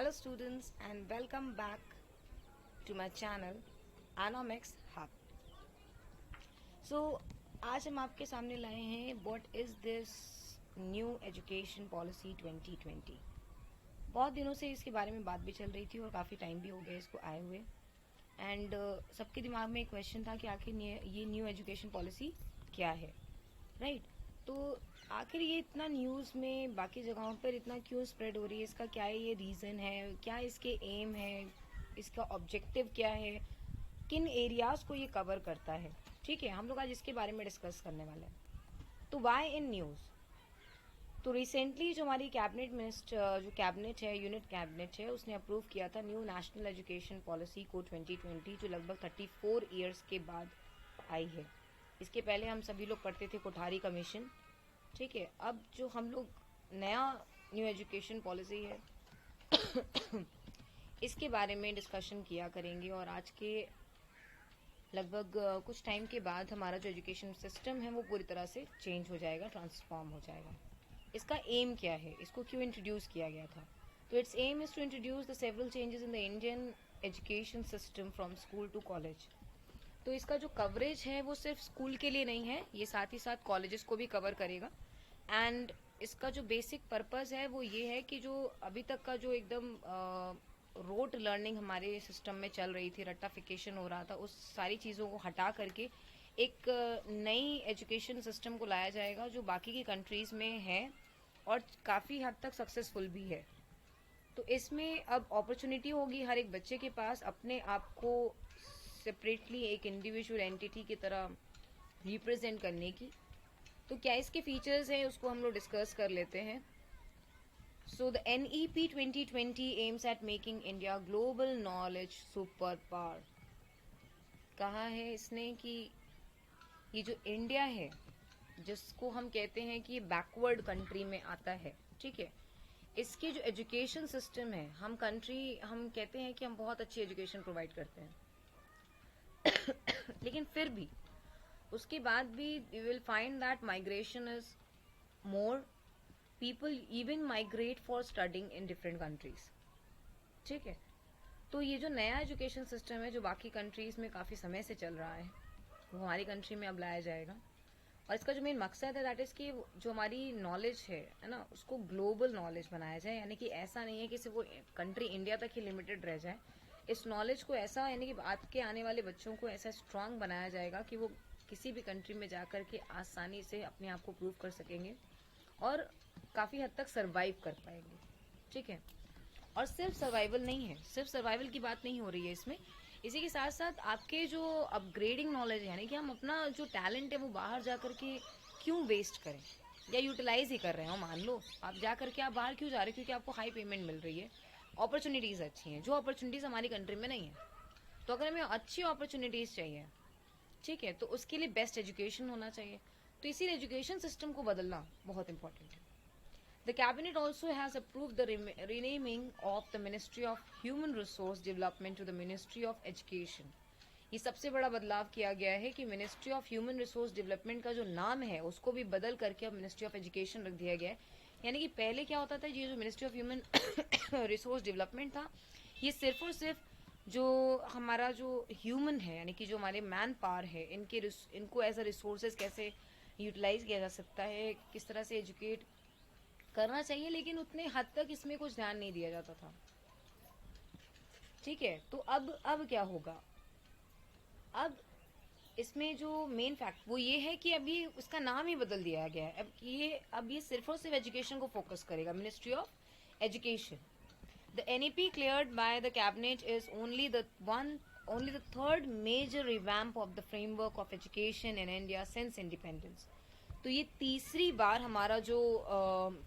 Hello students and welcome back to my channel Anomics Hub. So आज हम आपके सामने लाए हैं What is this new education policy 2020. बहुत दिनों से इसके बारे में बात भी चल रही थी और काफ़ी टाइम भी हो गया इसको आए हुए एंड सबके दिमाग में एक क्वेश्चन था कि आखिर ये न्यू एजुकेशन पॉलिसी क्या है, राइट? तो आखिर ये इतना न्यूज़ में बाकी जगहों पर इतना क्यों स्प्रेड हो रही है, इसका क्या ये रीज़न है, क्या इसके एम है, इसका ऑब्जेक्टिव क्या है, किन एरियाज़ को ये कवर करता है? ठीक है, हम लोग आज इसके बारे में डिस्कस करने वाले हैं। तो वाई इन न्यूज़? तो रिसेंटली जो हमारी कैबिनेट मिनिस्टर जो कैबिनेट है, यूनिट कैबिनेट है, उसने अप्रूव किया था न्यू नेशनल एजुकेशन पॉलिसी को 2020, जो लगभग 34 ईयर्स के बाद आई है। इसके पहले हम सभी लोग पढ़ते थे कोठारी कमीशन, ठीक है। अब जो हम लोग नया न्यू एजुकेशन पॉलिसी है इसके बारे में डिस्कशन किया करेंगे और आज के लगभग कुछ टाइम के बाद हमारा जो एजुकेशन सिस्टम है वो पूरी तरह से चेंज हो जाएगा, ट्रांसफॉर्म हो जाएगा। इसका एम क्या है, इसको क्यों इंट्रोड्यूस किया गया था? तो it's aim is to introduce the several changes in the Indian education system from school to college. तो इसका जो कवरेज है वो सिर्फ स्कूल के लिए नहीं है, ये साथ ही साथ कॉलेजेस को भी कवर करेगा। एंड इसका जो बेसिक पर्पस है वो ये है कि जो अभी तक का जो एकदम रोट लर्निंग हमारे सिस्टम में चल रही थी, रट्टाफिकेशन हो रहा था, उस सारी चीज़ों को हटा करके एक नई एजुकेशन सिस्टम को लाया जाएगा जो बाकी की कंट्रीज़ में है और काफ़ी हद तक सक्सेसफुल भी है। तो इसमें अब अपॉर्चुनिटी होगी हर एक बच्चे के पास अपने आप को सेपरेटली एक इंडिविजुअल एंटिटी की तरह रिप्रेजेंट करने की। तो क्या इसके फीचर्स हैं उसको हम लोग डिस्कस कर लेते हैं। So the NEP 2020 aims at making India global knowledge super power. कहा है इसने कि ये जो इंडिया है, जिसको हम कहते हैं कि बैकवर्ड कंट्री में आता है, ठीक है, इसके जो एजुकेशन सिस्टम है, हम कहते हैं कि हम बहुत अच्छी एजुकेशन प्रोवाइड करते हैं लेकिन फिर भी उसके बाद भी you will find that migration is more, people even migrate for studying in different countries, ठीक है। तो ये जो नया एजुकेशन सिस्टम है जो बाकी कंट्रीज में काफ़ी समय से चल रहा है वो हमारी कंट्री में अब लाया जाएगा और इसका जो मेन मकसद है दैट इज कि जो हमारी नॉलेज है ना, उसको ग्लोबल नॉलेज बनाया जाए। यानी कि ऐसा नहीं है कि सिर्फ वो कंट्री इंडिया तक ही लिमिटेड रह जाए। इस नॉलेज को ऐसा, यानी कि आज के आने वाले बच्चों को ऐसा स्ट्रांग बनाया जाएगा कि वो किसी भी कंट्री में जाकर के आसानी से अपने आप को प्रूव कर सकेंगे और काफ़ी हद तक सर्वाइव कर पाएंगे, ठीक है। और सिर्फ सर्वाइवल नहीं है, सिर्फ सर्वाइवल की बात नहीं हो रही है इसमें। इसी के साथ साथ आपके जो अपग्रेडिंग नॉलेज है, यानी कि हम अपना जो टैलेंट है वो बाहर जा करके क्यों वेस्ट करें या यूटिलाइज ही कर रहे हो। मान लो आप जा करके आप बाहर क्यों जा रहे हो? क्योंकि आपको हाई पेमेंट मिल रही है, अपॉर्चुनिटीज़ अच्छी हैं, जो अपॉर्चुनिटीज़ हमारी कंट्री में नहीं है। तो अगर हमें अच्छी अपॉर्चुनिटीज़ चाहिए, ठीक है, तो उसके लिए बेस्ट एजुकेशन होना चाहिए। तो इसीलिए एजुकेशन सिस्टम को बदलना बहुत इंपॉर्टेंट है। The cabinet also has approved the renaming of the Ministry of Human Resource Development to the Ministry of Education. ये सबसे बड़ा बदलाव किया गया है कि ministry of human resource development का जो नाम है उसको भी बदल करके अब मिनिस्ट्री ऑफ एजुकेशन रख दिया गया है। यानी कि पहले क्या होता था, ये जो ministry of human resource development था, ये सिर्फ और सिर्फ जो हमारा जो ह्यूमन है, यानी कि जो हमारे मैन पावर है, इनको एज अ रिसोर्सेज कैसे यूटिलाइज किया जा सकता है, किस तरह से एजुकेट करना चाहिए, लेकिन उतने हद तक इसमें कुछ ध्यान नहीं दिया जाता था, ठीक है। तो अब क्या होगा? अब इसमें जो मेन फैक्ट वो ये है कि अभी उसका नाम ही बदल दिया गया है। अब ये सिर्फ और सिर्फ एजुकेशन को फोकस करेगा, ministry of education. The NEP cleared by the cabinet is only the third major revamp of the framework of education in India since independence. तो ये तीसरी बार हमारा जो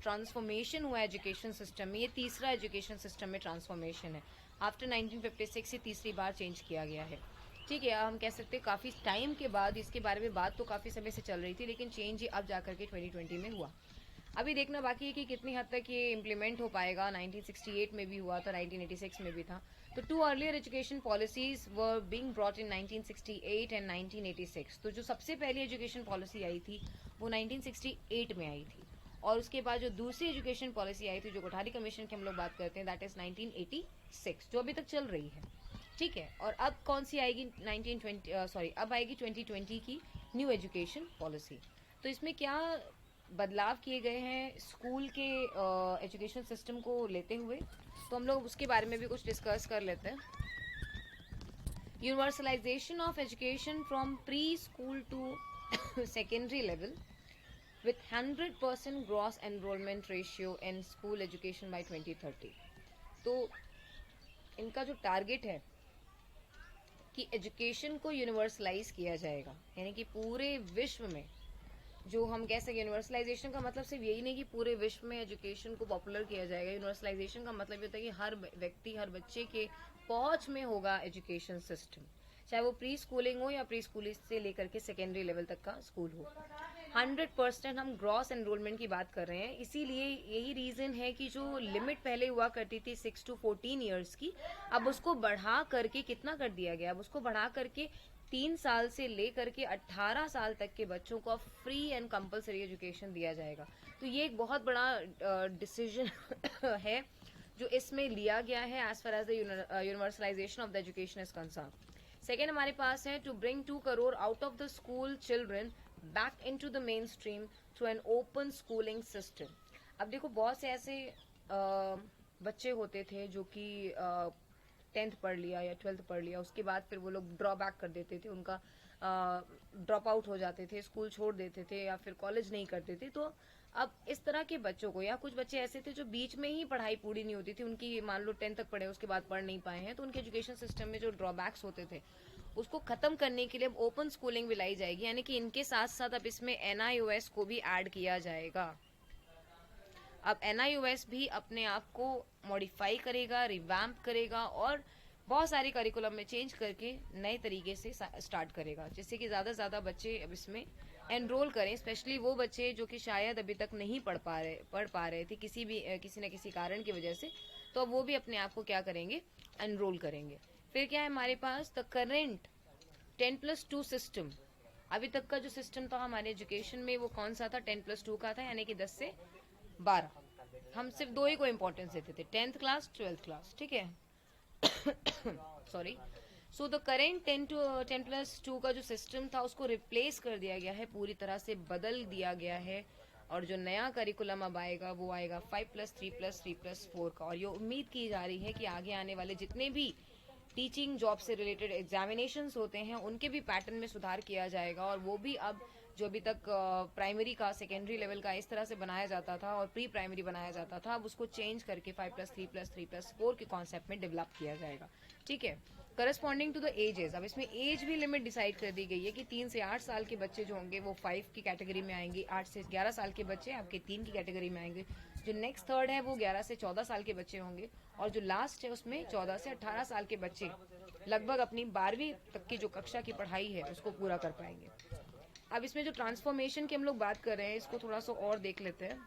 ट्रांसफॉर्मेशन हुआ एजुकेशन सिस्टम में, ये तीसरा एजुकेशन सिस्टम में ट्रांसफॉर्मेशन है। आफ्टर 1956 से तीसरी बार चेंज किया गया है, ठीक है। हम कह सकते हैं काफ़ी टाइम के बाद, इसके बारे में बात तो काफ़ी समय से चल रही थी, लेकिन चेंज ही अब जाकर के 2020 में हुआ। अभी देखना बाकी है कि कितनी हद तक ये इम्प्लीमेंट हो पाएगा। 1968 में भी हुआ था, 1986 में भी था। तो 2 earlier education policies were being brought in 1968 and 1986। तो जो सबसे पहली एजुकेशन पॉलिसी आई थी वो 1968 में आई थी और उसके बाद जो दूसरी एजुकेशन पॉलिसी आई थी जो कोठारी कमीशन की हम लोग बात करते हैं, दैट इज 1986, जो अभी तक चल रही है, ठीक है। और अब कौन सी आएगी, 1920 सॉरी अब आएगी 2020 की न्यू एजुकेशन पॉलिसी। तो इसमें क्या बदलाव किए गए हैं स्कूल के एजुकेशन सिस्टम को लेते हुए, तो हम लोग उसके बारे में भी कुछ डिस्कस कर लेते हैं। Universalization of education from pre school to secondary level with 100% gross enrollment ratio in school education by 2030। तो इनका जो टारगेट है कि एजुकेशन को यूनिवर्सलाइज किया जाएगा, यानी कि पूरे विश्व में, जो हम कह सकें यूनिवर्सलाइजेशन का मतलब सिर्फ यही नहीं कि पूरे विश्व में एजुकेशन को पॉपुलर किया जाएगा। यूनिवर्सलाइजेशन का मतलब ये होता है कि हर व्यक्ति, हर बच्चे के पहुंच में होगा एजुकेशन सिस्टम, चाहे वो प्री स्कूलिंग हो या प्री स्कूलिंग से लेकर के सेकेंडरी लेवल तक का स्कूल हो। 100% हम ग्रॉस एनरोलमेंट की बात कर रहे हैं, इसीलिए यही रीजन है कि जो लिमिट पहले हुआ करती थी 6 to 14 ईयर्स की, अब उसको बढ़ा करके कितना कर दिया गया, अब उसको बढ़ा करके 3 साल से लेकर के 18 साल तक के बच्चों को फ्री एंड कंपलसरी एजुकेशन दिया जाएगा। तो ये एक बहुत बड़ा डिसीजन है जो इसमें लिया गया है as far as the universalization of the education is concern. Second हमारे पास है to bring 2 crore out of the school children back into the mainstream through an open schooling system। अब देखो बहुत से ऐसे बच्चे होते थे जो कि 10th पढ़ लिया या 12th पढ़ लिया, उसके बाद फिर वो लोग ड्रॉ बैक कर देते थे, उनका ड्रॉप आउट हो जाते थे, स्कूल छोड़ देते थे या फिर कॉलेज नहीं करते थे। तो अब इस तरह के बच्चों को, या कुछ बच्चे ऐसे थे जो बीच में ही पढ़ाई पूरी नहीं होती थी उनकी, मान लो 10th तक पढ़े उसके बाद पढ़ नहीं पाए हैं, तो उनके एजुकेशन सिस्टम में जो ड्रॉबैक्स होते थे उसको खत्म करने के लिए अब ओपन स्कूलिंग भी लाई जाएगी, यानी कि इनके साथ साथ अब इसमें NIOS को भी ऐड किया जाएगा। अब NIOS भी अपने आप को मॉडिफाई करेगा, रिवैम्प करेगा और बहुत सारे करिकुलम में चेंज करके नए तरीके से स्टार्ट करेगा, जिससे कि ज़्यादा से ज़्यादा बच्चे अब इसमें एनरोल करें, स्पेशली वो बच्चे जो कि शायद अभी तक नहीं पढ़ पा रहे थे किसी न किसी कारण की वजह से, तो वो भी अपने आप को क्या करेंगे, एनरोल करेंगे। फिर क्या है हमारे पास, द करेंट 10+2 सिस्टम। अभी तक का जो सिस्टम था हमारे एजुकेशन में वो कौन सा था, 10+2 का था, यानी कि 10 से 12। हम सिर्फ 2 ही को इम्पोर्टेंस देते थे, 10th क्लास 12th क्लास, ठीक है। सॉरी। सो द करेंट 10+2 का जो सिस्टम था उसको रिप्लेस कर दिया गया है, पूरी तरह से बदल दिया गया है, और जो नया करिकुलम अब आएगा वो आएगा 5+3+3+4 का। और ये उम्मीद की जा रही है कि आगे आने वाले जितने भी टीचिंग जॉब से रिलेटेड एग्जामिनेशंस होते हैं उनके भी पैटर्न में सुधार किया जाएगा, और वो भी अब जो अभी तक प्राइमरी का, सेकेंडरी लेवल का इस तरह से बनाया जाता था और प्री प्राइमरी बनाया जाता था, अब उसको चेंज करके 5+3+3+4 के कॉन्सेप्ट में डेवलप किया जाएगा, ठीक है। करस्पॉन्डिंग टू द एजेस, अब इसमें एज भी लिमिट डिसाइड कर दी गई है कि 3 से 8 साल के बच्चे जो होंगे वो 5 की कैटेगरी में आएंगे, 8 से 11 साल के बच्चे आपके 3 की कैटेगरी में आएंगे, जो नेक्स्ट थर्ड है वो 11 से 14 साल के बच्चे होंगे, और जो लास्ट है उसमें 14 से 18 साल के बच्चे लगभग अपनी 12वीं तक की जो कक्षा की पढ़ाई है उसको पूरा कर पाएंगे। अब इसमें जो ट्रांसफॉर्मेशन की हम लोग बात कर रहे हैं इसको थोड़ा सा और देख लेते हैं।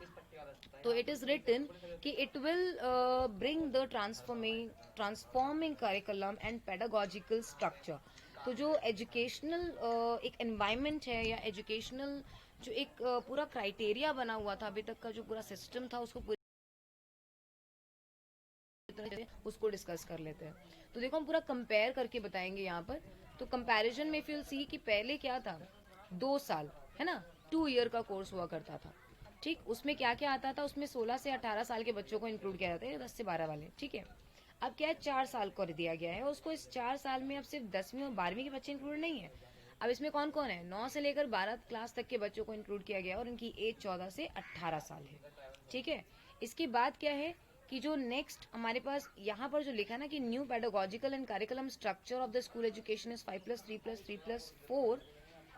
तो इट इज रिटन कि it will bring the transforming curriculum and pedagogical structure. तो जो एजुकेशनल एक एनवायरनमेंट है या एजुकेशनल जो एक पूरा क्राइटेरिया बना हुआ था, अभी तक का जो पूरा सिस्टम था उसको डिस्कस कर लेते हैं। तो देखो हम पूरा कंपेयर करके बताएंगे यहाँ पर। तो कंपैरिजन में फिर सी कि पहले क्या था, 2 साल है ना, 2 ईयर का कोर्स हुआ करता था, ठीक। उसमें क्या क्या आता था, उसमें 16 से 18 साल के बच्चों को इंक्लूड किया जाता है, 10 से 12 वाले, ठीक है। अब क्या है, 4 साल कर दिया गया है, उसको इस 4 साल में अब सिर्फ 10वीं और 12वीं के बच्चे इंक्लूड नहीं है। अब इसमें कौन कौन है, 9 से लेकर 12 क्लास तक के बच्चों को इंक्लूड किया गया और इनकी एज 14 से 18 साल है, ठीक है। इसके बाद क्या है कि जो नेक्स्ट हमारे पास यहाँ पर जो लिखा है ना कि new pedagogical and curriculum structure of the school education is 5+3+3+4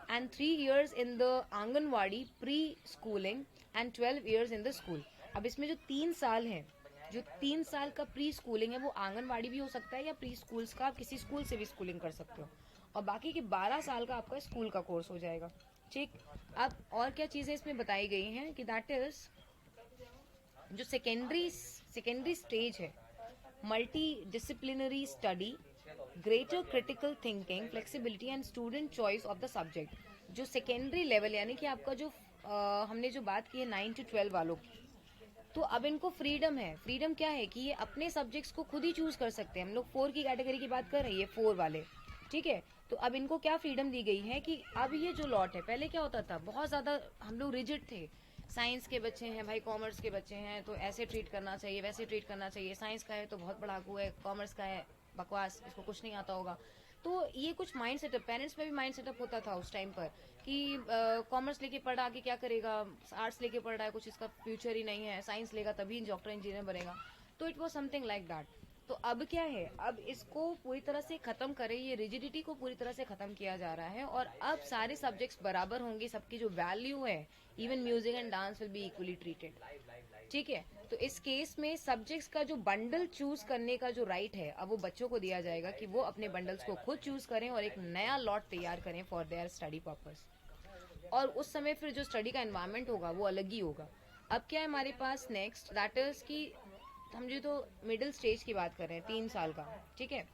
and 3 years in the anganwadi pre schooling and 12 years in the school. अब इसमें जो 3 साल है, जो 3 साल का प्री स्कूलिंग है वो आंगनवाड़ी भी हो सकता है या प्री स्कूल्स का, आप किसी स्कूल से भी स्कूलिंग कर सकते हो, और बाकी के 12 साल का आपका स्कूल का कोर्स हो जाएगा, ठीक। अब और क्या चीजें इसमें बताई गई हैं कि दैट इज जो सेकेंडरी स्टेज है, multi disciplinary study, greater critical thinking, flexibility and student choice of the subject. जो सेकेंडरी लेवल यानी कि आपका जो हमने जो बात की है 9 to 12 वालों की, तो अब इनको फ्रीडम है। फ्रीडम क्या है कि ये अपने सब्जेक्ट्स को खुद ही चूज कर सकते हैं। हम लोग 4 की कैटेगरी की बात कर रहे हैं, ये 4 वाले, ठीक है। तो अब इनको क्या फ्रीडम दी गई है कि अब ये जो लॉट है, पहले क्या होता था, बहुत ज़्यादा हम लोग रिजिड थे। साइंस के बच्चे हैं भाई, कॉमर्स के बच्चे हैं तो ऐसे ट्रीट करना चाहिए, वैसे ट्रीट करना चाहिए, साइंस का है तो बहुत पढ़ाकू है, कॉमर्स का है बकवास, इसको कुछ नहीं आता होगा। तो ये कुछ माइंड सेटअप, पेरेंट्स में भी माइंड सेटअप होता था उस टाइम पर कि कॉमर्स लेके पढ़ आगे क्या करेगा, आर्ट्स लेके पढ़ रहा है, कुछ इसका फ्यूचर ही नहीं है, साइंस लेगा तभी डॉक्टर इंजीनियर बनेगा। तो it was something like that. तो अब क्या है, अब इसको पूरी तरह से खत्म करें, ये रिजिडिटी को पूरी तरह से खत्म किया जा रहा है और अब सारे सब्जेक्ट्स बराबर होंगे, सबकी जो वैल्यू है, even music and dance will be equally treated, ठीक है। तो इस केस में सब्जेक्ट्स का जो बंडल चूज करने का जो राइट है, अब वो बच्चों को दिया जाएगा कि वो अपने बंडल्स को खुद चूज करें और एक नया लॉट तैयार करें फॉर देयर स्टडी पर्पस। और उस समय फिर जो स्टडी का एनवायरनमेंट होगा वो अलग ही होगा। अब क्या है हमारे पास नेक्स्ट, दैट इज कि हम जो तो मिडिल स्टेज की बात कर रहे हैं, 3 साल का, ठीक है।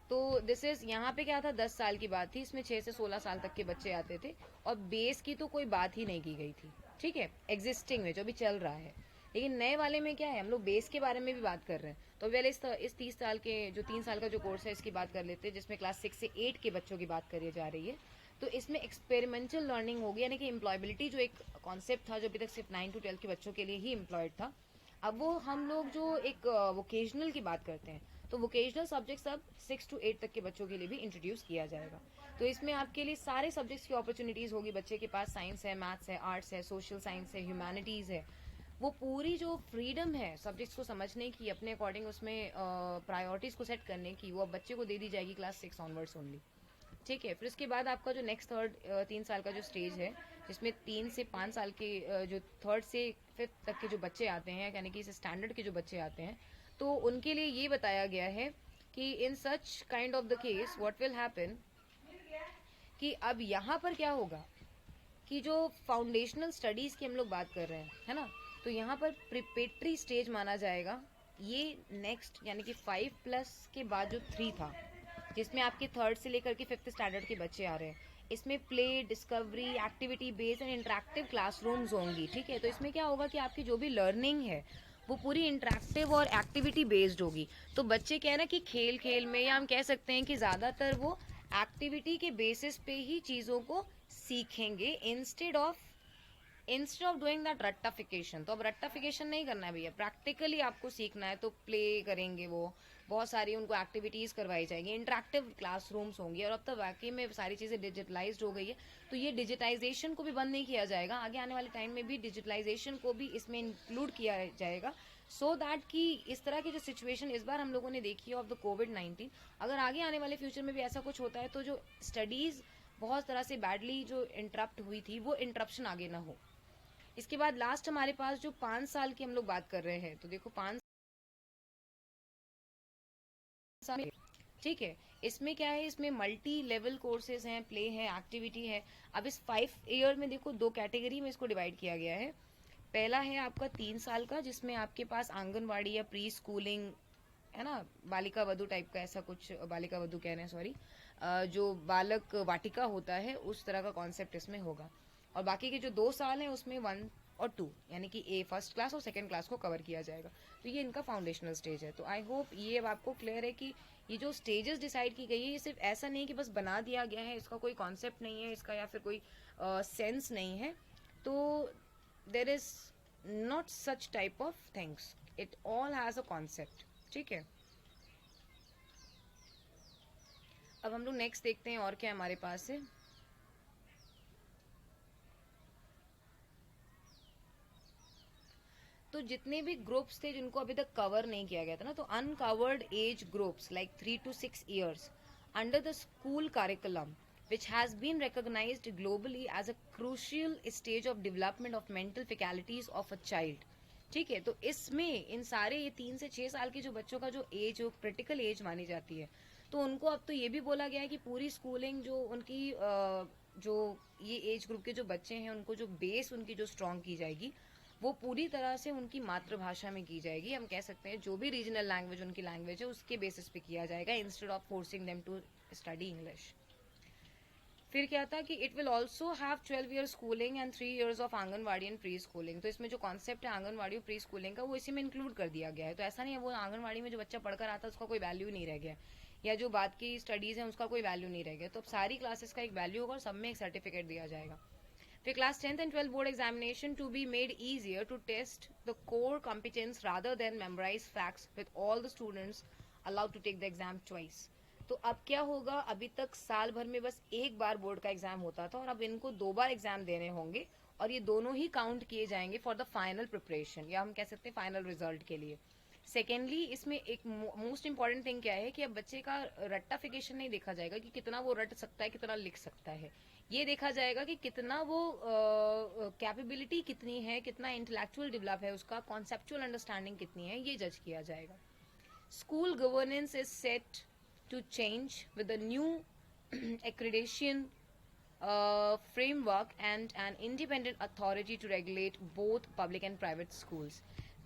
तो दिस इज, यहाँ पे क्या था, 10 साल की बात थी, इसमें 6 से 16 साल तक के बच्चे आते थे और बेस की तो कोई बात ही नहीं की गई थी, ठीक है, एग्जिस्टिंग में जो भी चल रहा है। लेकिन नए वाले में क्या है, हम लोग बेस के बारे में भी बात कर रहे हैं। तो पहले इस 30 साल के जो 3 साल का जो कोर्स है इसकी बात कर लेते हैं, जिसमें क्लास 6 से 8 के बच्चों की बात करी जा रही है। तो इसमें एक्सपेरिमेंटल लर्निंग होगी, यानी कि एम्प्लॉयबिलिटी जो एक कॉन्सेप्ट था जो अभी तक सिर्फ 9 to 12 के बच्चों के लिए ही एम्प्लॉयड था, अब वो हम लोग जो एक वोकेशनल की बात करते हैं, तो वोकेशनल सब्जेक्ट्स अब 6 to 8 तक के बच्चों के लिए भी इंट्रोड्यूस किया जाएगा। तो इसमें आपके लिए सारे सब्जेक्ट्स की अपॉर्चुनिटीज होगी। बच्चे के पास साइंस है, मैथ्स है, आर्ट्स है, सोशल साइंस है, ह्यूमैनिटीज है, वो पूरी जो फ्रीडम है सब्जेक्ट्स को समझने की, अपने अकॉर्डिंग उसमें प्रायोरिटीज को सेट करने की, वो अब बच्चे को दे दी जाएगी क्लास 6 ऑनवर्ड्स ओनली, ठीक है। फिर उसके बाद आपका जो नेक्स्ट 3 साल का जो स्टेज है, जिसमें 3 से 5 साल के जो 3rd से 5th तक के जो बच्चे आते हैं, यानी कि इस स्टैंडर्ड के जो बच्चे आते हैं, तो उनके लिए ये बताया गया है कि in such kind of the case what will happen, कि अब यहाँ पर क्या होगा कि जो फाउंडेशनल स्टडीज की हम लोग बात कर रहे हैं, है ना, तो यहाँ पर प्रिपेटरी स्टेज माना जाएगा ये नेक्स्ट, यानी कि 5+ के बाद जो 3 था, जिसमें आपके 3rd से लेकर के 5th स्टैंडर्ड के बच्चे आ रहे हैं। इसमें play, discovery, activity based and interactive classrooms होंगी, ठीक है। तो इसमें क्या होगा कि आपकी जो भी लर्निंग है वो पूरी इंटरेक्टिव और एक्टिविटी बेस्ड होगी। तो बच्चे क्या है ना कि खेल खेल में, या हम कह सकते हैं कि ज़्यादातर वो एक्टिविटी के बेसिस पे ही चीज़ों को सीखेंगे, इंस्टेड ऑफ डूइंग दैट रट्टाफिकेशन। तो अब रट्टाफिकेशन नहीं करना है भैया, प्रैक्टिकली आपको सीखना है, तो प्ले करेंगे वो, बहुत सारी उनको एक्टिविटीज़ करवाई जाएंगी, इंटरेक्टिव क्लासरूम्स होंगी। और अब तो वाकई में सारी चीज़ें डिजिटलाइज्ड हो गई है, तो ये डिजिटाइजेशन को भी बंद नहीं किया जाएगा, आगे आने वाले टाइम में भी डिजिटलाइजेशन को भी इसमें इंक्लूड किया जाएगा, सो दैट कि इस तरह की जो सिचुएशन इस बार हम लोगों ने देखी है ऑफ द कोविड-19, अगर आगे आने वाले फ्यूचर में भी ऐसा कुछ होता है तो जो स्टडीज़ बहुत तरह से बैडली जो इंटरप्ट हुई थी, वो इंटरप्शन आगे ना हो। इसके बाद लास्ट हमारे पास जो 5 साल की हम लोग बात कर रहे हैं, तो देखो 5 साल, ठीक है। इसमें क्या है, इसमें मल्टी लेवल कोर्सेज हैं, प्ले है, एक्टिविटी है। अब इस 5 ईयर में देखो 2 कैटेगरी में इसको डिवाइड किया गया है। पहला है आपका 3 साल का, जिसमें आपके पास आंगनवाड़ी या प्री स्कूलिंग, है ना, बालिका वधु टाइप का, ऐसा कुछ, बालिका वधु कह रहे हैं सॉरी, जो बालक वाटिका होता है उस तरह का कॉन्सेप्ट इसमें होगा। और बाकी के जो 2 साल हैं उसमें 1 और 2, यानी कि फर्स्ट क्लास और सेकंड क्लास को कवर किया जाएगा। तो ये इनका फाउंडेशनल स्टेज है। तो आई होप ये अब आपको क्लियर है कि ये जो स्टेजेस डिसाइड की गई है, ये सिर्फ ऐसा नहीं कि बस बना दिया गया है, इसका कोई कॉन्सेप्ट नहीं है इसका, या फिर कोई सेंस नहीं है। तो there is not such type of things, it all has a concept, ठीक है। अब हम लोग नेक्स्ट देखते हैं और क्या हमारे पास है। तो जितने भी ग्रुप्स थे जिनको अभी तक कवर नहीं किया गया था ना, तो uncovered age groups like 3 to 6 years under the school curriculum which has been recognized globally as a crucial stage of development of mental faculties of a child, ठीक है। तो इसमें इन सारे ये 3 से 6 साल के जो बच्चों का जो एज, जो क्रिटिकल एज मानी जाती है, तो उनको अब तो ये भी बोला गया है कि पूरी स्कूलिंग जो उनकी जो ये एज ग्रुप के जो बच्चे हैं, उनको जो बेस उनकी जो स्ट्रॉन्ग की जाएगी, वो पूरी तरह से उनकी मातृभाषा में की जाएगी। हम कह सकते हैं जो भी रीजनल लैंग्वेज उनकी लैंग्वेज है उसके बेसिस पे किया जाएगा, instead of forcing them to study English. फिर क्या था कि it will also have 12 year schooling and 3 years of anganwadi and pre schooling. तो इसमें जो कॉन्सेप्ट है आंगनवाड़ी और प्री स्कूलिंग का वो इसी में इंक्लूड कर दिया गया है। तो ऐसा नहीं है वो आंगनवाड़ी में जो बच्चा पढ़कर आता है उसका कोई वैल्यू नहीं रह गया, या जो बात की स्टडीज है उसका कोई वैल्यू नहीं रह गया। तो अब सारी क्लासेस का एक वैल्यू होगा और सब में एक सर्टिफिकेट दिया जाएगा। फिर class 10th and 12th board examination to be made easier to test the core competence rather than memorize facts with all the students allowed to take the exam twice। तो अब क्या होगा, अभी तक साल भर में बस एक बार बोर्ड का एग्जाम होता था और अब इनको 2 बार एग्जाम देने होंगे और ये दोनों ही काउंट किए जाएंगे फॉर द फाइनल प्रिपरेशन, या हम कह सकते हैं फाइनल रिजल्ट के लिए। सेकेंडली इसमें एक मोस्ट इंपॉर्टेंट थिंग क्या है कि अब बच्चे का रट्टाफिकेशन नहीं देखा जाएगा कि कितना वो रट सकता है, कितना लिख सकता है। ये देखा जाएगा कि कितना वो कैपेबिलिटी कितनी है, कितना इंटेलेक्चुअल डेवलप है, उसका कॉन्सेप्चुअल अंडरस्टैंडिंग कितनी है, ये जज किया जाएगा। School governance is set to change with the new accreditation framework and an independent authority to regulate both public and private schools।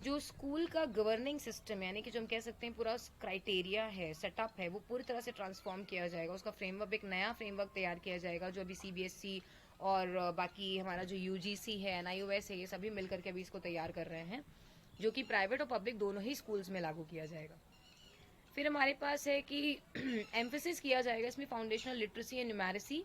जो स्कूल का गवर्निंग सिस्टम यानी कि जो हम कह सकते हैं पूरा क्राइटेरिया है, सेटअप है, वो पूरी तरह से ट्रांसफॉर्म किया जाएगा। उसका फ्रेमवर्क, एक नया फ्रेमवर्क तैयार किया जाएगा जो अभी सीबीएसई और बाकी हमारा जो यूजीसी है, एनआईओएस है, ये सभी मिलकर के अभी इसको तैयार कर रहे हैं, जो कि प्राइवेट और पब्लिक दोनों ही स्कूल्स में लागू किया जाएगा। फिर हमारे पास है कि एम्फेसिस किया जाएगा इसमें foundational literacy and numeracy,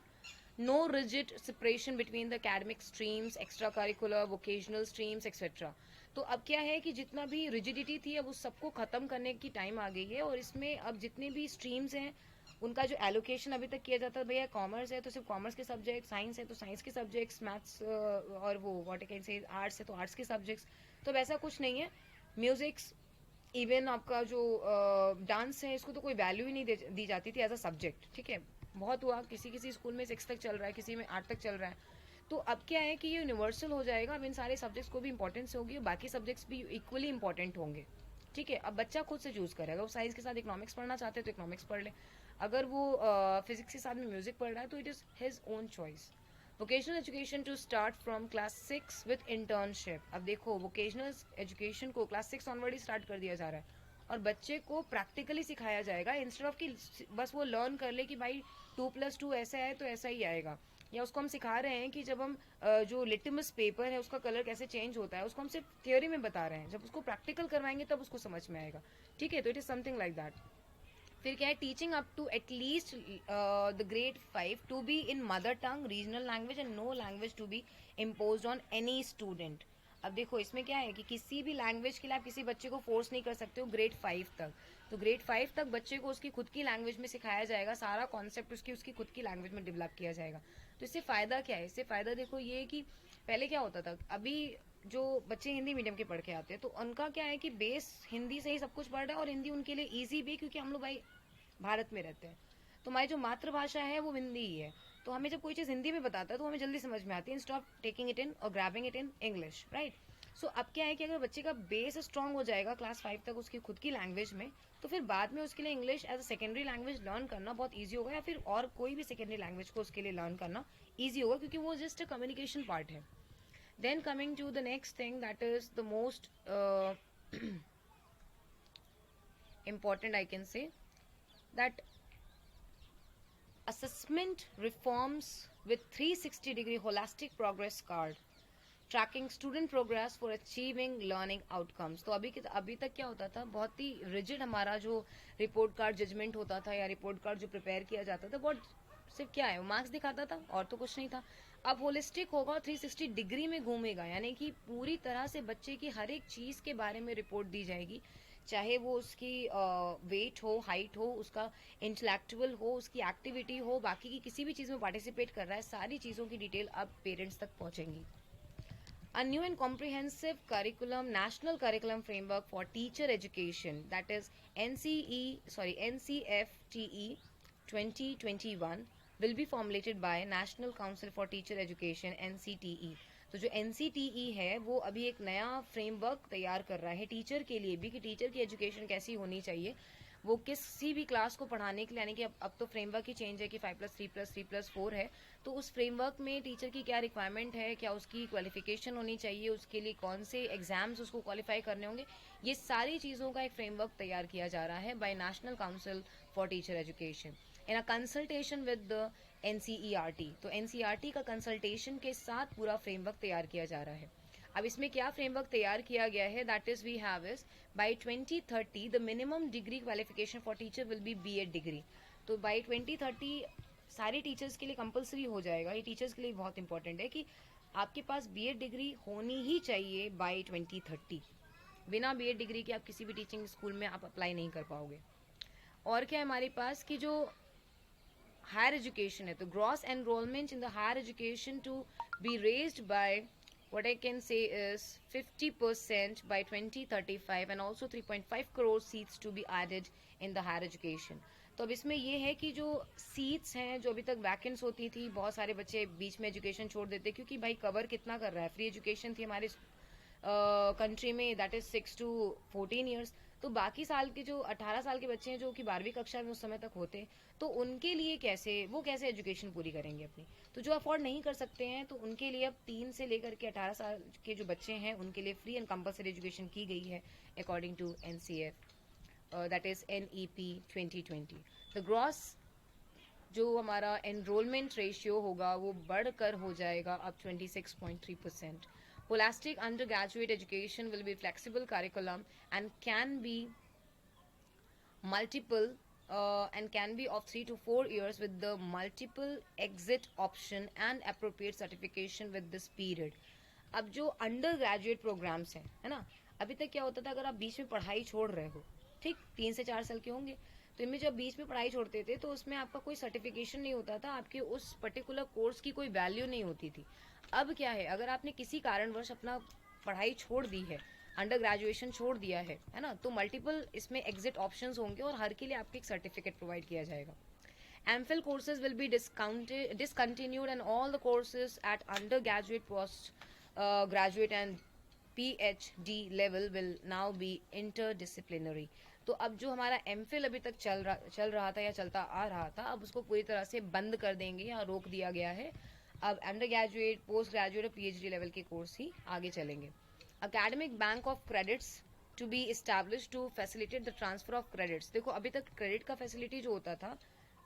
no rigid separation between the academic streams, extra curricular, vocational streams etcetera. तो अब क्या है कि जितना भी रिजिडिटी थी अब उस सबको खत्म करने की टाइम आ गई है और इसमें अब जितने भी स्ट्रीम्स हैं उनका जो एलोकेशन अभी तक किया जाता है, भैया कॉमर्स है तो सिर्फ कॉमर्स के सब्जेक्ट, साइंस है तो साइंस के सब्जेक्ट्स, मैथ्स और वो what I can say arts है तो आर्ट्स के सब्जेक्ट्स। तो अब ऐसा कुछ नहीं है। म्यूजिक्स, इवन आपका जो डांस है इसको तो कोई वैल्यू ही नहीं दी जाती थी एज अ सब्जेक्ट, ठीक है। बहुत हुआ, किसी किसी स्कूल में 6 तक चल रहा है, किसी में 8 तक चल रहा है। तो अब क्या है कि ये यूनिवर्सल हो जाएगा, अब इन सारे सब्जेक्ट्स को भी इंपॉर्टेंस होगी और बाकी सब्जेक्ट्स भी इक्वली इंपॉर्टेंट होंगे, ठीक है। अब बच्चा खुद से चूज करेगा, वो साइंस के साथ इकोनॉमिक्स पढ़ना चाहते हैं तो इकोनॉमिक्स पढ़ ले, अगर वो फिजिक्स के साथ में म्यूजिक पढ़ रहा है तो it is his own choice. Vocational education to start from class 6 with internship. अब देखो वोकेशनल एजुकेशन को क्लास 6 ऑनवर्ड ही स्टार्ट कर दिया जा रहा है और बच्चे को प्रैक्टिकली सिखाया जाएगा, इंस्टेड ऑफ कि बस वो लर्न कर ले कि भाई 2+2 ऐसा है तो ऐसा ही आएगा, या उसको हम सिखा रहे हैं कि जब हम जो लिटमस पेपर है उसका कलर कैसे चेंज होता है उसको हम सिर्फ थियोरी में बता रहे हैं, जब उसको प्रैक्टिकल करवाएंगे तब उसको समझ में आएगा, ठीक है। तो it is something like that. फिर क्या है, teaching up to at least the grade 5 to be in mother tongue, regional language and no language to be imposed on any student. अब देखो इसमें क्या है कि किसी भी लैंग्वेज के लिए आप किसी बच्चे को फोर्स नहीं कर सकते हो ग्रेड 5 तक। तो ग्रेड 5 तक बच्चे को उसकी खुद की लैंग्वेज में सिखाया जाएगा, सारा कॉन्सेप्ट उसकी खुद की लैंग्वेज में डेवलप किया जाएगा। तो इससे फायदा क्या है, इससे फायदा देखो ये कि पहले क्या होता था, अभी जो बच्चे हिंदी मीडियम के पढ़ के आते हैं तो उनका क्या है कि बेस हिंदी से ही सब कुछ पढ़ रहा है और हिंदी उनके लिए ईजी भी, क्योंकि हम लोग भाई भारत में रहते हैं तो हमारी जो मातृभाषा है वो हिंदी ही है। तो हमें जब कोई चीज़ हिंदी में बताता है तो हमें जल्दी समझ में आती है, instead of taking it in और grabbing it in English, right. So अब क्या है कि अगर बच्चे का बेस स्ट्रांग हो जाएगा क्लास 5 तक उसकी खुद की लैंग्वेज में, तो फिर बाद में उसके लिए English as a secondary language learn करना बहुत ईजी होगा, या फिर और कोई भी सेकेंडरी लैंग्वेज को उसके लिए लर्न करना ईजी होगा, क्योंकि वो जस्ट अ कम्युनिकेशन पार्ट है। Then coming to the next thing that is the most important I can say that assessment reforms with 360-degree holistic progress card tracking student progress for achieving learning outcomes। तो अभी तक क्या होता था, बहुत ही rigid हमारा जो रिपोर्ट कार्ड जजमेंट होता था या रिपोर्ट कार्ड जो प्रिपेयर किया जाता था बहुत सिर्फ क्या है, वो मार्क्स दिखाता था और तो कुछ नहीं था। अब होलिस्टिक होगा, 360 डिग्री में घूमेगा, यानी कि पूरी तरह से बच्चे की हर एक चीज के बारे में रिपोर्ट दी जाएगी, चाहे वो उसकी वेट हो, हाइट हो, उसका इंटेलेक्चुअल हो, उसकी एक्टिविटी हो, बाकी की किसी भी चीज़ में पार्टिसिपेट कर रहा है, सारी चीज़ों की डिटेल अब पेरेंट्स तक पहुंचेंगी। A new and comprehensive curriculum, national curriculum framework for teacher education, that is NCFTE 2021 will be formulated by National Council for Teacher Education NCTE। तो जो NCTE है वो अभी एक नया फ्रेमवर्क तैयार कर रहा है टीचर के लिए भी, कि टीचर की एजुकेशन कैसी होनी चाहिए, वो किसी भी क्लास को पढ़ाने के लिए, यानी कि अब तो फ्रेमवर्क ही चेंज है कि 5+3+3+4 है, तो उस फ्रेमवर्क में टीचर की क्या रिक्वायरमेंट है, क्या उसकी क्वालिफिकेशन होनी चाहिए, उसके लिए कौन से एग्जाम्स उसको क्वालिफाई करने होंगे, ये सारी चीज़ों का एक फ्रेमवर्क तैयार किया जा रहा है by national council for teacher education. In a consultation with the NCERT। तो NCERT का कंसल्टेशन के साथ पूरा फ्रेमवर्क तैयार किया जा रहा है। अब इसमें क्या फ्रेमवर्क तैयार किया गया है, that is we have is by 2030 the minimum degree qualification for teacher will be B.Ed degree. तो बाय 2030 सारे टीचर्स के लिए कंपलसरी हो जाएगा। ये टीचर्स के लिए बहुत इंपॉर्टेंट है कि आपके पास B.Ed डिग्री होनी ही चाहिए बाय 2030। बिना B.Ed डिग्री के आप किसी भी टीचिंग स्कूल में आप अप्लाई नहीं कर पाओगे। और क्या है हमारे पास कि जो हायर एजुकेशन है, तो gross enrolment in the higher education to be raised by what I can say is 50% by 2035 and also 3.5 crore seats to be added in the higher education। तो अब इसमें ये है कि जो सीट्स हैं जो अभी तक वैकेंट्स होती थी, बहुत सारे बच्चे बीच में एजुकेशन छोड़ देते क्योंकि भाई कवर कितना कर रहा है, फ्री एजुकेशन थी हमारे कंट्री में, दैट इज 6 to 14 ईयर्स। तो बाकी साल के जो 18 साल के बच्चे हैं जो कि 12वीं कक्षा में उस समय तक होते, तो उनके लिए कैसे एजुकेशन पूरी करेंगे अपनी। तो जो अफोर्ड नहीं कर सकते हैं तो उनके लिए अब 3 से लेकर के 18 साल के जो बच्चे हैं उनके लिए फ्री एंड कंपलसरी एजुकेशन की गई है according to NCF, that is NEP 2020। The gross जो हमारा एनरोलमेंट रेशियो होगा वो बढ़कर हो जाएगा अब 26.3%। Holistic undergraduate education will be flexible curriculum and can be multiple and can be of 3 to 4 years with the multiple exit option and appropriate certification with this period। अब जो अंडर ग्रेजुएट प्रोग्राम्स हैं, है ना, अभी तक क्या होता था, अगर आप बीच में पढ़ाई छोड़ रहे हो, ठीक 3 से 4 साल के होंगे, तो इनमें जब बीच में पढ़ाई छोड़ते थे तो उसमें आपका कोई सर्टिफिकेशन नहीं होता था, आपके उस पर्टिकुलर कोर्स की कोई वैल्यू नहीं होती थी। अब क्या है, अगर आपने किसी कारणवश अपना पढ़ाई छोड़ दी है, अंडर ग्रेजुएशन छोड़ दिया है ना, तो मल्टीपल इसमें एग्जिट ऑप्शंस होंगे और हर के लिए आपको एक सर्टिफिकेट प्रोवाइड किया जाएगा। MPhil courses will be discontinued and all the courses at undergraduate, graduate and PhD level will now be interdisciplinary। तो अब जो हमारा MPhil अभी तक चल रहा था या चलता आ रहा था, अब उसको पूरी तरह से बंद कर देंगे या रोक दिया गया है। अब अंडर ग्रेजुएट, पोस्ट ग्रेजुएट और PhD लेवल के कोर्स ही आगे चलेंगे। Academic bank of credits to be establish to facilitate the transfer of credits. देखो अभी तक क्रेडिट का फैसिलिटी जो होता था,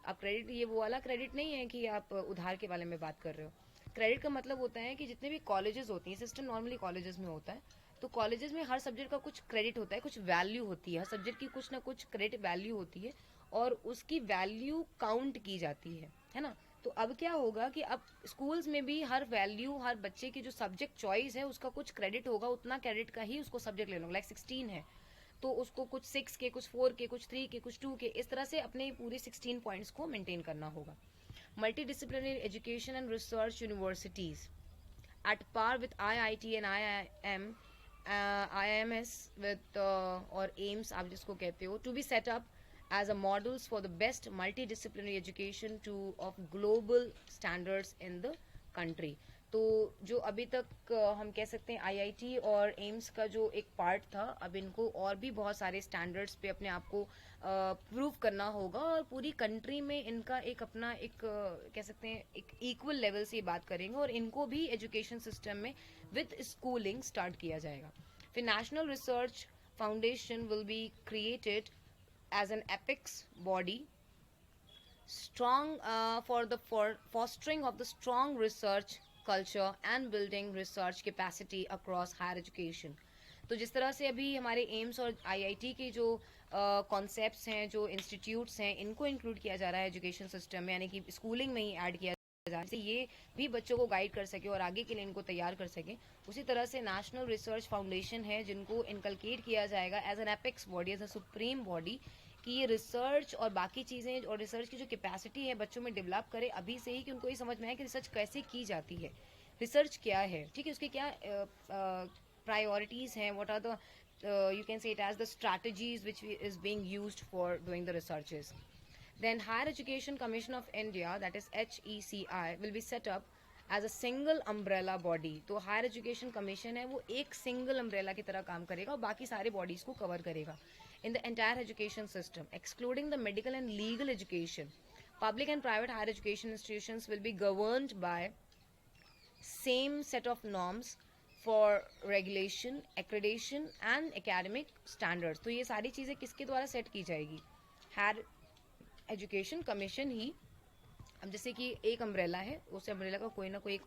अब क्रेडिट ये वो वाला क्रेडिट नहीं है कि आप उधार के बारे में बात कर रहे हो। क्रेडिट का मतलब होता है कि जितने भी कॉलेजेस होती हैं, सिस्टम नॉर्मली कॉलेजेस में होता है, तो कॉलेजेस में हर सब्जेक्ट का कुछ क्रेडिट होता है, कुछ वैल्यू होती है, हर सब्जेक्ट की कुछ ना कुछ क्रेडिट वैल्यू होती है और उसकी वैल्यू काउंट की जाती है ना। तो अब क्या होगा कि अब स्कूल्स में भी हर वैल्यू, हर बच्चे की जो सब्जेक्ट चॉइस है उसका कुछ क्रेडिट होगा, उतना क्रेडिट का ही उसको सब्जेक्ट लेना होगा। लाइक 16 है तो उसको कुछ 6 के, कुछ 4 के, कुछ 3 के, कुछ 2 के, इस तरह से अपने पूरे 16 पॉइंट्स को मेंटेन करना होगा। Multidisciplinary education and research universities at par with IIT and IIM, IIMS with or AIMS आप जिसको कहते हो, to be set up as a models for the best multidisciplinary education to of global standards in the country। तो जो अभी तक हम कह सकते हैं IIT और एम्स का जो एक पार्ट था, अब इनको और भी बहुत सारे स्टैंडर्ड्स पे अपने आप को प्रूव करना होगा और पूरी कंट्री में इनका एक अपना एक कह सकते हैं एक इक्वल लेवल से बात करेंगे और इनको भी एजुकेशन सिस्टम में विद स्कूलिंग स्टार्ट किया जाएगा। फिर national research foundation will be created as an apex body strong for the fostering of the strong research culture and building research capacity across higher education। तो जिस तरह से अभी हमारे एम्स और IIT के जो कॉन्सेप्ट्स हैं, जो इंस्टीट्यूट्स हैं, इनको इंक्लूड किया जा रहा है एजुकेशन सिस्टम में, यानी कि स्कूलिंग में ही ऐड किया जा रहा है, ये भी बच्चों को गाइड कर सके और आगे के लिए इनको तैयार कर सके। उसी तरह से नेशनल रिसर्च फाउंडेशन है जिनको इनकलकेट किया जाएगा as an apex body, as a supreme body, कि ये रिसर्च और बाकी चीज़ें और रिसर्च की जो कैपेसिटी है बच्चों में डेवलप करे अभी से ही, कि उनको ये समझ में आए कि रिसर्च कैसे की जाती है, रिसर्च क्या है, ठीक है, उसके क्या प्रायोरिटीज़ हैं, what are the you can say it as the strategies which is being used for doing the researches। Then Higher Education Commission of India, that is HECI, will be set up as a single umbrella body. तो higher education commission है वो एक single umbrella की तरह काम करेगा और बाकी सारे बॉडीज को कवर करेगा in the entire education system excluding the medical and legal education. Public and private higher education institutions will be governed by same set of norms for regulation, accreditation and academic standards। तो ये सारी चीज़ें किसके द्वारा set की जाएगी? Higher education commission ही, अब जैसे कि एक अम्ब्रेला है, उस अम्ब्रेला का कोई ना कोई एक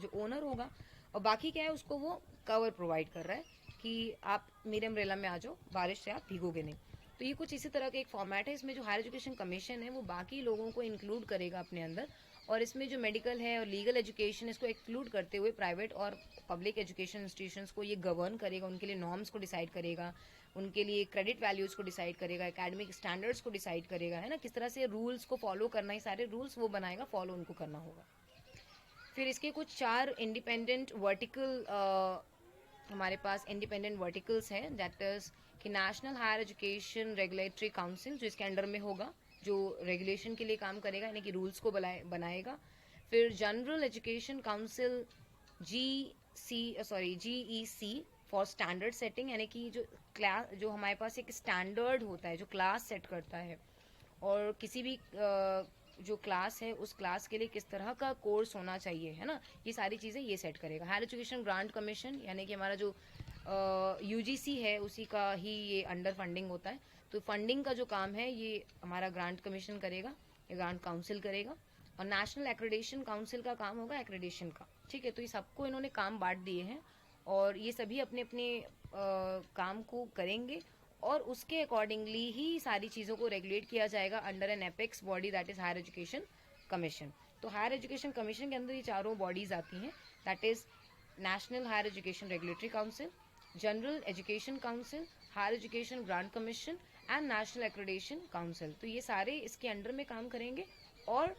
जो ओनर होगा, और बाकी क्या है, उसको वो कवर प्रोवाइड कर रहा है कि आप मेरे अम्ब्रेला में आ जाओ, बारिश से आप भीगोगे नहीं। तो ये कुछ इसी तरह का एक फॉर्मेट है। इसमें जो हायर एजुकेशन कमीशन है वो बाकी लोगों को इंक्लूड करेगा अपने अंदर, और इसमें जो मेडिकल है और लीगल एजुकेशन, इसको एक्सक्लूड करते हुए प्राइवेट और पब्लिक एजुकेशन इंस्टीट्यूशंस को ये गवर्न करेगा, उनके लिए नॉर्म्स को डिसाइड करेगा, उनके लिए क्रेडिट वैल्यूज को डिसाइड करेगा, एकेडमिक स्टैंडर्ड्स को डिसाइड करेगा, है ना, किस तरह से रूल्स को फॉलो करना है, सारे रूल्स वो बनाएगा, फॉलो उनको करना होगा। फिर इसके कुछ 4 इंडिपेंडेंट वर्टिकल हमारे पास इंडिपेंडेंट वर्टिकल्स हैं, दैट इज कि national higher education regulatory council, जो इसके अंडर में होगा, जो रेगुलेशन के लिए काम करेगा, यानी कि रूल्स को बनाएगा। फिर general education council GEC for standard setting, यानी कि जो हमारे पास एक स्टैंडर्ड होता है, जो क्लास सेट करता है, और किसी भी जो क्लास है उस क्लास के लिए किस तरह का कोर्स होना चाहिए, है ना, ये सारी चीज़ें ये सेट करेगा। हायर एजुकेशन ग्रांट कमीशन, यानी कि हमारा जो UGC है उसी का ही ये अंडर फंडिंग होता है, तो फंडिंग का जो काम है ये हमारा ग्रांट कमीशन करेगा, ये ग्रांट काउंसिल करेगा। और नेशनल एक्रेडिटेशन काउंसिल का काम होगा एक्रेडिटेशन का, ठीक है। तो ये सबको इन्होंने काम बांट दिए हैं, और ये सभी अपने अपने काम को करेंगे, और उसके अकॉर्डिंगली ही सारी चीज़ों को रेगुलेट किया जाएगा under an apex body, that is higher education commission. तो हायर एजुकेशन कमीशन के अंदर ये चारों बॉडीज आती हैं, that is national higher education regulatory council, general education council, higher education grant commission and national accreditation council. तो ये सारे इसके अंडर में काम करेंगे, और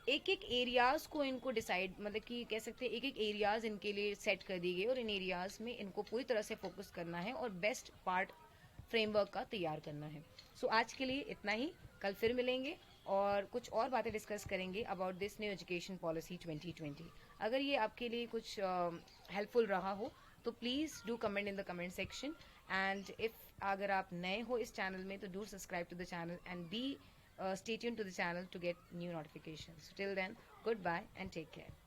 एक एक एरियाज को इनको डिसाइड, मतलब कि कह सकते हैं एक एक एरियाज इनके लिए सेट कर दिए गए, और इन एरियाज में इनको पूरी तरह से फोकस करना है और बेस्ट पार्ट फ्रेमवर्क का तैयार करना है। सो आज के लिए इतना ही, कल फिर मिलेंगे और कुछ और बातें डिस्कस करेंगे about this new education policy 2020। अगर ये आपके लिए कुछ हेल्पफुल रहा हो तो please do comment in the comment section, and if अगर आप नए हो इस चैनल में तो do subscribe to the channel and be stay tuned to the channel to get new notifications. Till then, goodbye and take care.